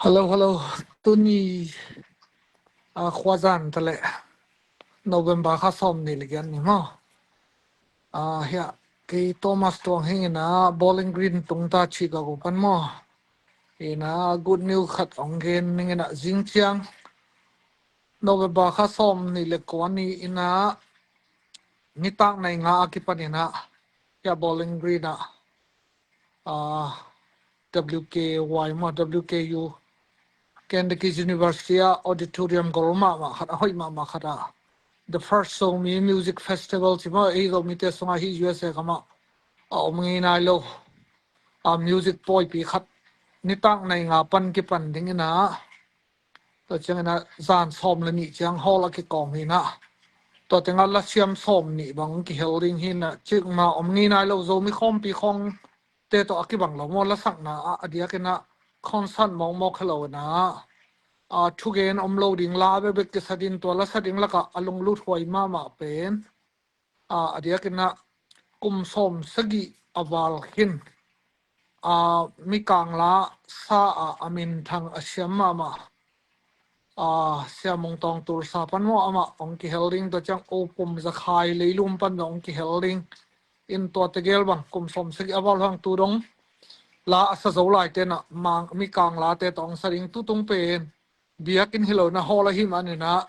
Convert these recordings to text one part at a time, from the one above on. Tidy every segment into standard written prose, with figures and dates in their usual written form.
Hello, Tuni Khwazan tale November kha som ni ligan ni mo. Here kay Thomas Tuang hingina Bowling Green tungta Chicago pan mo. Ina good news khat ongen ningina Xinjiang November kha som ni lekwani ina nitang nai nga akipanina ya Bowling Green na WKY mo WKU Kansas University Auditorium Gorma ma khat hoi ma khata the first song music festival chimo ego mite songa hi USA kama omngi na lo music poi pi khat nitang nai nga pan ki pan ding na to changna zan som le ni chang hola ki kong hi na to tenga la siam som ni bang ki helding hin na chik ma omngi na lo zo mi khom pi khong te to akibang lo mo la sak na adia ke na concert mong mo khalo na thugen omloading la be ke sadin to la sading la ka alung lut hoi ma pen adia ke na kum som sagi awal hin mi kang la sa amin thang asyam ma siamong tong tur sa pan mo ama ong ki helding to chang opum za khai leilum pan ong ki helding in to te gel bang kum som sagi awal hang tu dong la asa zo lai te na mang mi kang la te tong saring tu tung pen biakin hilo na hola hi manina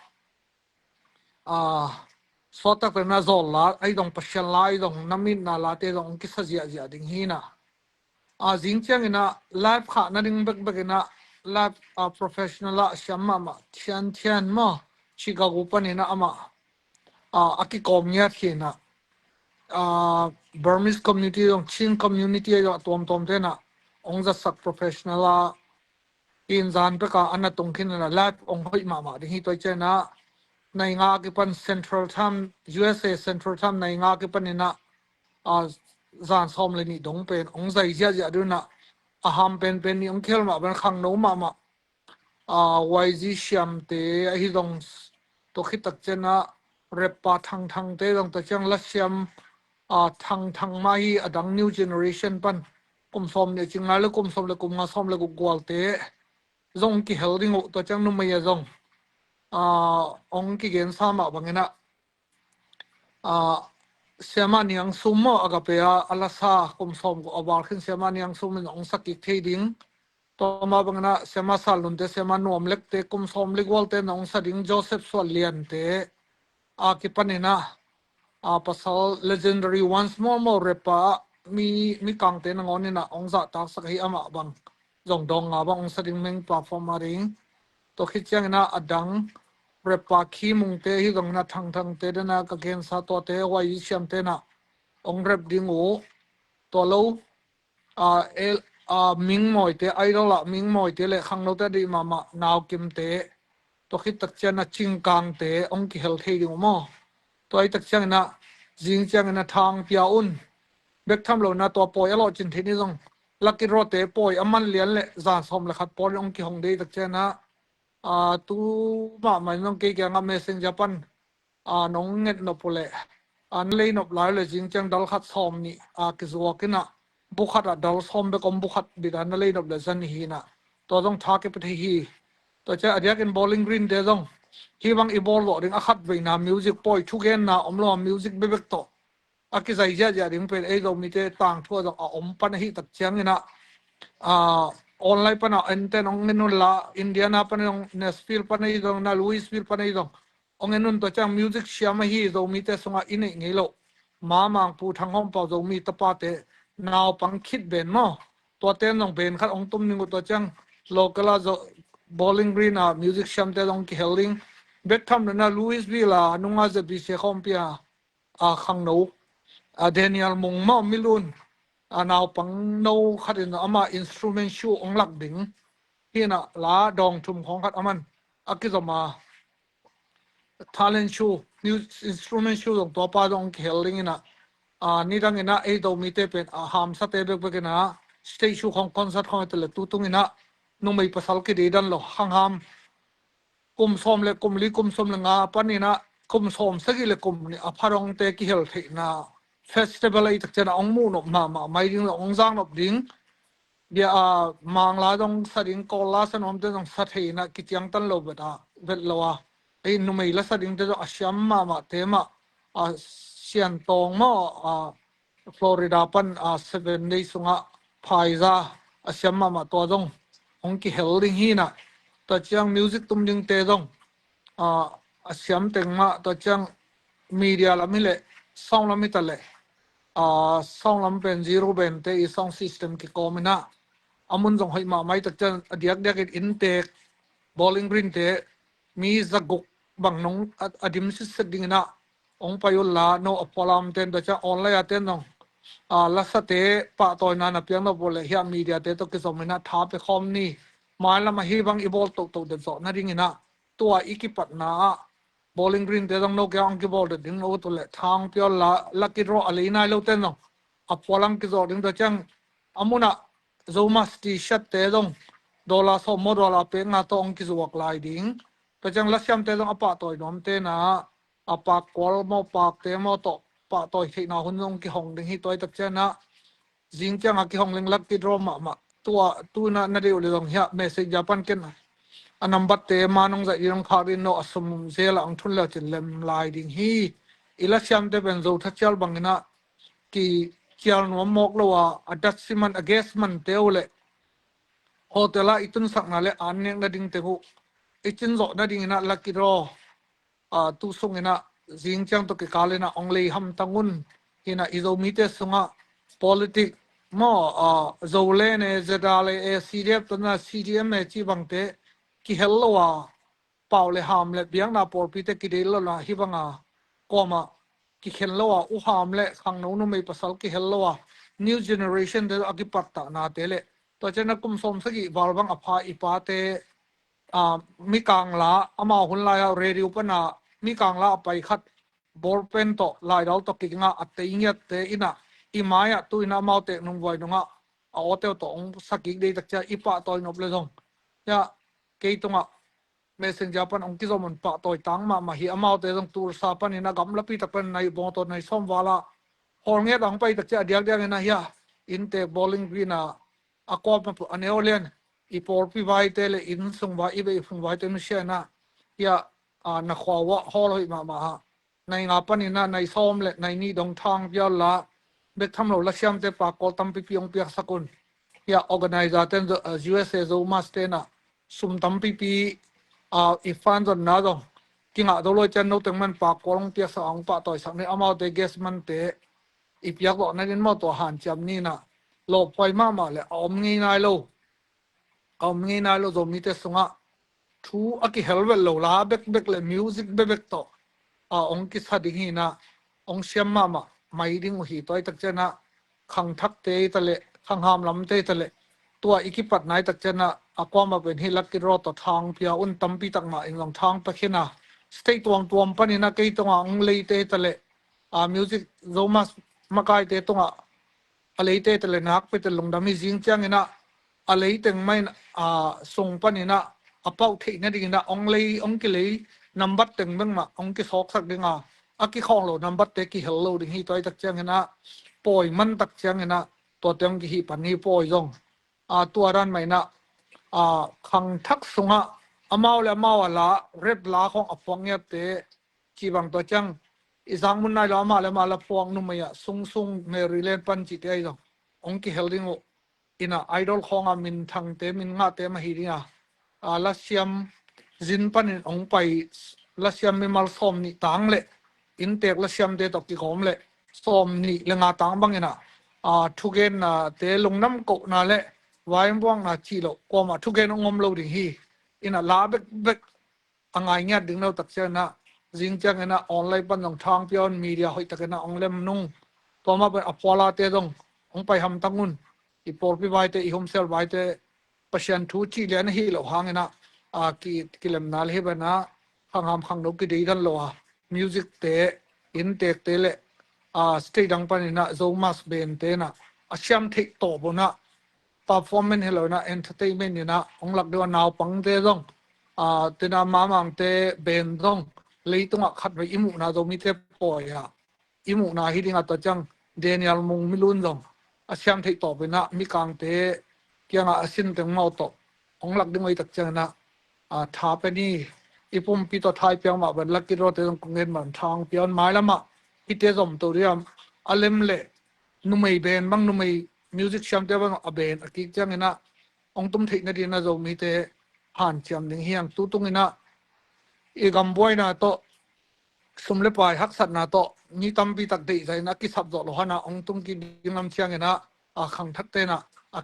sota pe na zol la ai dong pasyan la ai dong namin na la te dong ki sajia ding hi na Xinjiang ina live kha na ding bek ina live professional la shamma ma tian mo Chicago pan ina ama aki kom nya thina Burmese community dong Chin community yo tom te na ong za sak professional la in zan pe ka ana tong khin na live ong hoi ma ding hi toi chena nai nga ki pan Central Time USA Central Time nai nga ki pan ina zan som le ni dong pen ong zai ja du na ham pen ni ong khel ma ban khang no ma YG Sham te hi dong to khit tak chena rep pa thang te dong ta chang la siam thang ma hi adang new generation pan kum som ne chinga le kum som le kum nga som le gu gwal te zong ki helding o to chang no mai zong ong ki gen sa ma bangena siama niang sumo agapea alasa kum som ko awal khin siama niang sum ong sakik theding to ma bangna siama salun te siama nom lek te kum som ligwal te nong sading Joseph Swalian te ki panina pasal legendary once more repa mi kang te nangoni na ong za tak sak hi ama bang zong dong nga bang ong sading meng platform ring to khichang na adang repa khi mung te hi gong na thang te na ka gen sa to te wai siam te na ong rep ding o to lo el ming moi te idol la ming moi te le khang no te di mama naw kim te to khit tak chana ching kang te ong ki hel thei ding mo to ai tak chang na jing chang na thang pia un bek tham lo na to poi alo chin thini jong lucky ro te poi aman lian le za som le khat pon ong ki hong dei tak chana tu ma mai nong ke ga message japan nong nget no pole an lei nop lai le jing chang dal khat som ni ki zo kina bu khat dal som be kom bu khat bi dan lei nop le zan hi na to jong tha ke pthi hi to cha adiak in Bowling Green de jong hi bang i bol lo ding a khat ve na music poi thu gen na omlo music be bek to aki zai ja ding pe e lo mi te tang tho jong om pan hi tak chang ina online pa na enten ong ngenun la Indiana pa na ong Nashville pa na idong na Louisville pa na idong ong ngenun to chang music siya hi zo mi te sunga ine ngilo ma mang pu thang hom pa zo mi tapa te naw pang khit ben mo to ten ong ben khat ong tum ningu to chang local zo bowling green a music sham te ong ki helding bet tham na Louisville a nunga ze bi se khom pia a khang no a Daniel mong mo milun anaw pang no khatin ama instrument show ong lak ding hina la dong thum khong khat aman akizoma talent show new instrument show dong to pa dong kheling ina ni dang ina e do mi te pen ham sa te bek bek na stage show khong concert khong te le tu tung ina no mai pasal ki de dan lo hang ham kum som le kum li kum som le nga panina kum som sagi le kum ni apharong te ki hel the na festival ai tak chana ong mu no ma mai ding ong jang no ding dia mang la dong sa ding ko la san om te dong sa the na ki chiang tan lo beta vet lo a ei nu mai la sa ding te do asyam ma te ma sian tong mo Florida pan 7 days sunga phaiza asyam ma to dong ong ki hel ding hi na to chiang music tum ding te dong asyam teng ma to chiang media la mi le song la mi ta le song lam pen zero ben te i song system ki komina amun jong hoi ma mai tak chan adiak dak in te bowling green te mi zaguk bang nong adim si seding na ong payol la no apolam ten da cha online aten nong la sa te pa toy na na piang no bole hi media te to ki somina tha pe khom ni mai la ma hi bang i bol to de zo na ring ina tua ikipat na bowling green te dong no ke ang ki bol de ding no to le thang pyo la lucky draw alina lo ten no apolang ki zo ding da chang amuna zomas ti shat te dong dola so mo dola pe nga to ong ki zuak lai ding ta chang la siam te dong apa toy nom te na apa kol mo pak te mo to pa toy thi na hun ong ki hong ding hi toy tak chana jing chang a ki hong ling lucky draw ma tua tu na de le dong ya message japan ken number te manong za irong kharin no asum zela ang thun la chin lem lai ding hi ila siam te ben zo thachal bangina ki kial no mok lo wa adat siman agesman te ole hotela itun sak na le an neng na ding te hu ichin zo na ding na lucky draw tu sung ina jing chang to ke kalena ongle ham tangun ina izo mite sunga politic mo zole ne zedale e cdf to na cdm e chi bangte ki hello wa paule ham le biang na por pi te ki de lo la hi banga koma ki hello wa u ham le khang no no mai pasal ki hello wa new generation de akipat ta na te le to chena kum som sagi balbang apha ipa te mi kang la ama hun la ya radio pa na mi kang la pai khat bor pen to lai dal to ki nga ate inga te ina imaya tu ina mau te nung voi nunga a hotel to ong sakik de tak cha ipa to nop le dong ya ke tunga messenger pan ong ki zomon pa toy tang ma hi amau te dong tur sa pan ina gam la pi tak pan nai bo to nai som wala hor nge dang pai tak cha diak diak na ya in te bowling green a ko pa aneolian i por pi vai te le in sung wa i be fung vai te nu sha na ya na khwa wa hol hoi ma ha nai nga pan ina nai som le nai ni dong thang pya la bek tham lo la siam te pa ko tam pi piong pia sakun ya organizer ten USA zo mastena sum tam pi ifan zon na dong kinga do lo chen no teng man pa kolong pia sa ang pa toy sak ne amao te ges man te ipyak lo na din mo to han cham ni na lo poi ma le om ngi nai lo zo mi te sunga thu aki helwel lo la bek le music bek to ong ki sa ding hi na ong siam ma mai ding hi toy tak chena khang thak te ta le khang ham lam te ta le tua ikipat nai tak chena akwa ma ben hi lucky draw to thang pia un tampi tak ma ing long thang pa khina stay tuam panina ke to ang lei te ta le music zomas makai te to alei te te le nak pe te long dami jing chang ina alei teng mai song panina apau the na ding na ong lei ong ki lei number teng bang ma ong ki sok sak dinga aki khong lo number te ki hello ding hi toy tak chang ina poi man tak chang ina to teng ki hi pan hi poi jong tua ran mai na khang thak sunga amau le amau la rep la khong apong ya te chi bang to chang izang mun nai la ma le ma la pong nu maya sung Maryland pan chi te ai dong ong ki helding ina idol khonga min thang te min nga te ma hi ringa la siam zin panin ong pai la siam mi mal som ni tang le in tek la siam de to ki khom le som ni le nga tang bang ina thugen na te lungnam ko na le wai buang na chi lo ko ma thugen ngom lo ding hi ina la bek bek angai nya ding no tak chana jing chang ina online pan nong thang pion media hoi takena onglem nung to ma ba apola te dong ong pai ham tangun i por pi vai te i hom sel vai te pasien thu chi le na hi lo hangena ki kilem nal he bana hang ham khang no ki dei dan lo music te in te te le state dang pan ina zo mas ben te na asyam thik to bona performance hello na entertainment ni na ong lak do naw pang te dong tina ma mang te ben dong leitung a khat vai imu na do mi te poya imu na hi ding to chang Daniel mung milun dong asyam thei to bena mi kang te kyanga asin teng mau to ong lak ding oi tak chang na tha pe ni ipum pi to thai pyang ma ban lak ki ro te dong kungen man thang pion mai lama hi te zom to riam alem le numei ben bang numei music sham te bang aben akik chang ina ong tum thei na di na zo mi te han cham ding hiang tu tung ina e gam boy na to sumle pai hak sat na to ni tam bi tak dei zai na ki sab zo lo hana ong tung ki dingam chiang ina khang thak te na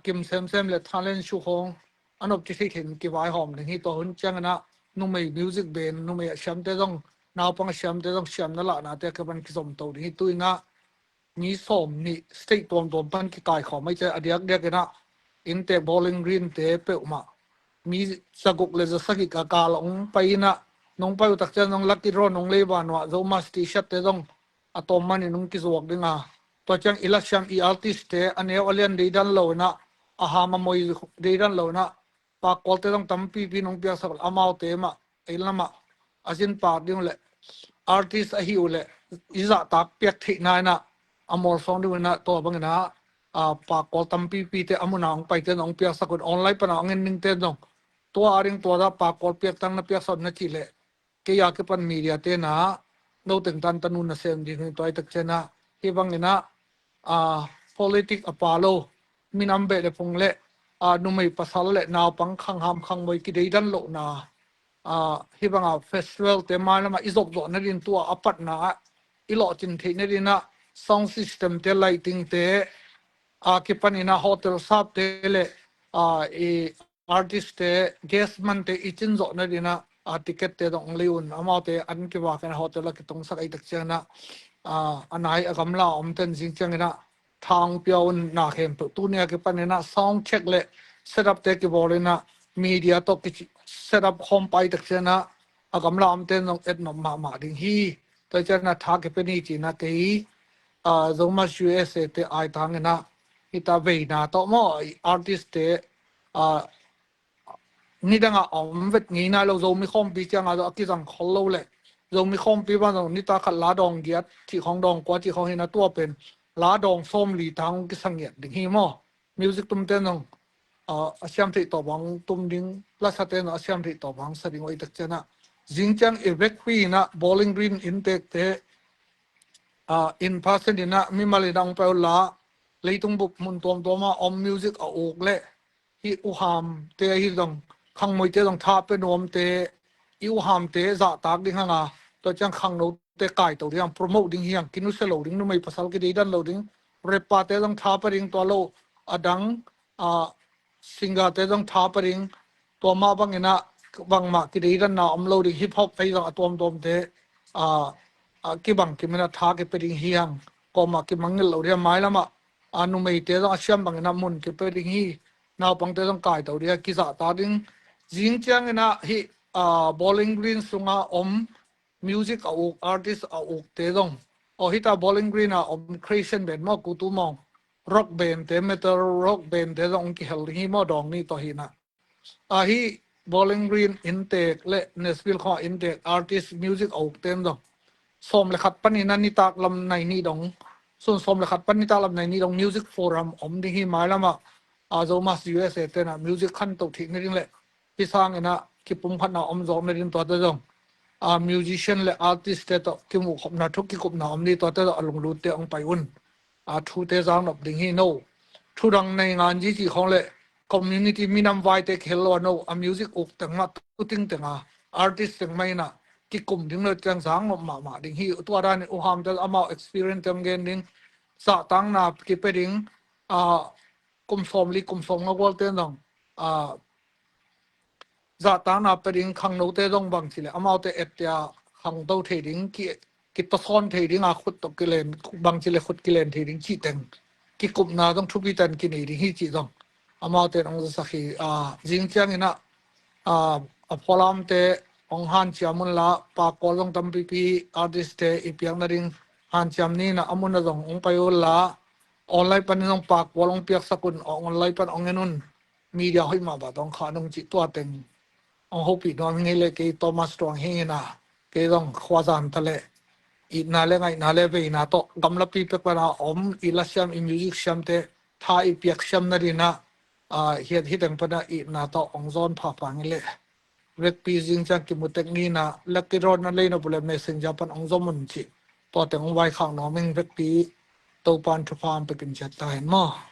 kim sem sem le talent shu hong anop chi thei ki wai hom ding hi to hun chang na nu mei music ben nu mei sham te dong naw pang sham te dong sham na la na te ka ban ki som to ding hi tu nga ni som ni state tom pan ki kai kho mai che adiak dek na in te bowling green te pe ma mi saguk le za saki ka ka long pai na nong pai tak chen nong lucky ro nong le ba no zo mas ti shat te dong atom mani nong ki zuak dinga to chang ilasham I artist te ane olian de dan lo na aha ma moi de dan lo na pa kol te dong tam pi nong pia sa amau te ma ilama azin pa ding le artist a hi ule iza ta pek thi na na amor song du na to bang na pa kol tam pi te amuna ong pai te nong pia sa kun online pa na ngin ning te dong to aring to da pa kol pek tang na pia sa na chi le ke ya ke pan media te na no teng tan tanu na sem di ni toy tak chena hi bang ina politic apalo minam be le pung le nu mai pasal le naw pang khang ham khang moi ki dei dan lo na hi bang festival te ma na ma izok do na din tua apat na ilo chin the na din na sound system te lighting te ki pan ina hotel sap te le e artist te guest man te ichin zo na din na ticket te dong leun amate an ki wa kan hotel ki tong sak ai tak chana anai agamla omten jing changena thang piaun na khem tu ne ke panena sound check le setup te ki bolena media to ki setup home pai tak chana agamla omten nong et no ma ding hi to chana tha ke pe ni chi na ke zoma USA te ai tangena ita ve na to mo artist teนี่ดังอ่ะเวทงี้นะเราโจมีข้อมปีจังอ่ะเราคิดสั่งเขาเราเลยโจมีข้อมปีบ้านเรานี่ตาขัดลาดองเกียรที่ของดองกว่าที่เขาเห็นนะตัวเป็นลาดองส้มหลีทางกิสังเกตดิ่งหิมะมิวสิกตุ้มเต้นน้องอาเซียนที่ต่อบังตุ้มดิ่งลาสเต้นอาเซียนที่ต่อบังสดิ่งไว้ตักเจนะจิงจังเอเวกปีนะบอลลิงกรีนอินเทคเตอินพาสเซนดินะมีมาเลยดังไปละเลยตุ้งบุกมุนตัวมาอมมิวสิกเอาอกเละฮิอุฮามเตะฮิดังขังมวยเตะต้องท้าเป็นนวมเตะอิวหามเตะจะตากดิ้งห่างตัวจังขังโนเตะไก่ตัวเดียงโปรโมทดิ้งเฮียงกินุเซโลดิ้งนุ่มไม่ภาษาอังกฤษดันโลดิ้งเรปาเตะต้องท้าไปดิ้งตัวโลอดังสิงกาเตะต้องท้าไปดิ้งตัวมาบังเงินะบังมากิริดันนาอมโลดิ้งฮิปฮอปไปต้องตัวเตะกิบังกิมันท้ากิไปดิ้งเฮียงก็มากิมังเงินโลเดียไม้ละมานุ่มไม่เตะต้องอาเซียนบังเงินะมุนกิไปดิ้งฮีนาปังเตะต้องไก่ตัวเดียกิจะตาดิ้งจิงจังนะฮิbowling green สุงาmusic เอาartist เอาเตะดงฮิตา bowling green creation band มากูตูมอง rock band เตะ metal rock band เตะดงกิเฮลฮิมาดองนี่ตัวฮินะฮิ bowling green intake และ Nashville ข้อ intake artist music เอาเต็มดงสมเลขัดปันนี่นั่นนี่ตากลำในนี่ดงส่วนสมเลขัดปันนี่ตากลำในนี่ดง music forum ดิ้งฮิมาแล้วมาโจมาส USA เตะนะ music ขั้นตัวทิ้งนี่ดิ้งเลยพิสางเนะคิปุ่มพันนาอมจอมในดินตัวเตจงmusician และ artist เตอคิมุขบนาทุกคิกุบนาอมนี่ตัวเตอลงรูเตอองไปอุ่นทูเตจางนบดิ่งฮีโน ทุรังในงานยี่สิของเลย community มีนำไว้แต่เคลโนa music อุกแต่งมาตุติงแต่งา artist แต่งไม่นะที่กลุ่มถึงเลยจังสังมาดิ่งฮีตัวด้านอุหามจะเอามา experience เต็มเงินดิ่งสะตั้งนากิไปดิ่งกุมฟอมลีกุมฟอมงาวอลเตนดองจะตั้งนาไปดิ่งขังโนเตดองบางทีเลยเอามาเตเอตยาขังโตเทดิ่งกิตซ้อนเทดิ่งขุดตกกิเลนบางทีเลยขุดกิเลนเทดิ่งขี้แต่งกิกลุ่มนาต้องทุบิตันกินดิ่งฮีจีดองอามาเตนองสักฮีจิงเจียงนะพอลามเตองฮันเชียมุนละปากกอลงตัมปีอาร์ติสเตอีเปียงนาริงฮันเชียมนี่นะอามุนนะดององไปอุลละออนไลน์ปันนองปากกอลงเปียกสกุลออนไลน์ปันองเงินุนมีเดียให้มาบาดองขานงจิตตัวเต็งองฮปีนอมเงเลกีโตมัสตรองเฮนะเกดองขวาจันทะเลอีนาเลไงนาเลเวนาโตกำลับปีเป็กปนาอมอีลาเซียมอีมิวสิกเซียมเตท่าอีเปียกเซียมนารินะเฮียที่แต่งปนาอีนาโตองซอนผาปังเลเวกปีจิงจังกิมุเตกนีนะลักกิรอนนั่นเลยนะบุเลเมสิงจาปันองซอมุนจิตัวแต่งไว้ข้างน้องมึงเวกปีตัวปานทุพามไปกินจัดตายมั้ง